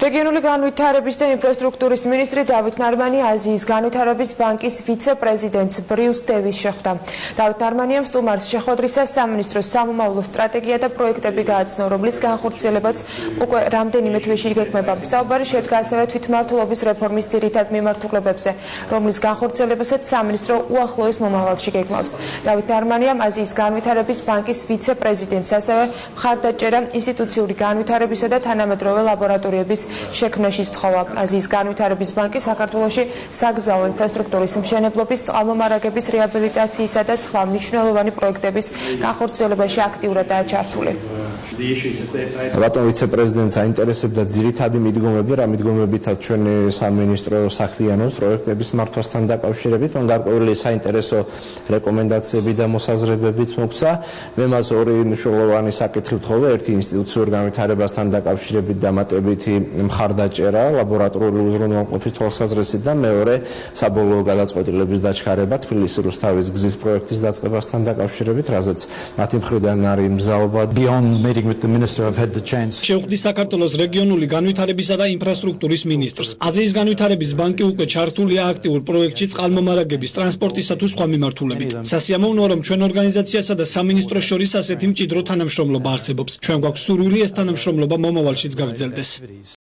რეგიონული განვითარების და ინფრასტრუქტურის მინისტრი დავით ნარმანი აზიის განვითარების ბანკის ვიცე-პრეზიდენტს ბრიუს დევის შეხვდა. დავით ნარმანიამ სტუმარს შეხვედრისას სამინისტროს სამომავლო სტრატეგია და პროექტები გააცნო, რომლის განხორციელებაც უკვე რამდენიმე თვეში გეგმება. საუბარი შედგა ასევე თვითმმართველობის რეფორმის ძირითად მიმართულებებზე, რომლის განხორციელებასაც სამინისტრო უახლოეს მომავალში გეგმავს. დავით ნარმანიამ აზიის განვითარების ბანკის ვიცე-პრეზიდენტს ასევე მხარდაჭერა ინსტიტუციური განვითარებისა და თანამედროვე ლაბორატორიების შექმნაში სთხოვა. აზიის განვითარების ბანკი საქართველოში საგზაო ინფრასტრუქტურის მშენებლობის, წყალმომარაგების რეაბილიტაციისა და სხვა მნიშვნელოვანი პროექტების განხორციელებაში აქტიურადაა ჩართული. რატომ ვიცე-პრეზიდენტს აინტერესებდა ძირითადი მიდგომები, რა მიდგომებითაც ჩვენი სამინისტრო საქმიანობს პროექტების მართვასთან დაკავშირებით, მან გარკვეული საინტერესო რეკომენდაციები და მოსაზრებებიც მოგცა. მე მას ორი მნიშვნელოვანი საკითხი ვთხოვე, ერთი ინსტიტუციურ განვითარებასთან დაკავშირებით დამატებითი მხარდაჭერა ლაბორატორიული უზრუნველყოფის თვალსაზრისით და მეორე საბოლოო გადაწყვეტილების დაჩქარება თბილისის რუსთავის გზის პროექტის დაწყებასთან დაკავშირებით, რაზეც მათი მხრიდან არის მზაობა. შეხვდი საქართველოს რეგიონული განვითარებისა და ინფრასტრუქტურის მინისტრს. აზიის განვითარების ბანკი უკვე ჩართულია აქტიურ პროექტში წყალმომარაგების, ტრანსპორტისა თუ სხვა მიმართულებით. სასიამოვნოა, რომ ჩვენ ორგანიზაციასა და სამინისტროს შორის ასეთი მჭიდრო თანამშრომლობა არსებობს. ჩვენ გვაქვს სურვილი ეს თანამშრომლობა მომავალშიც გაგრძელდეს.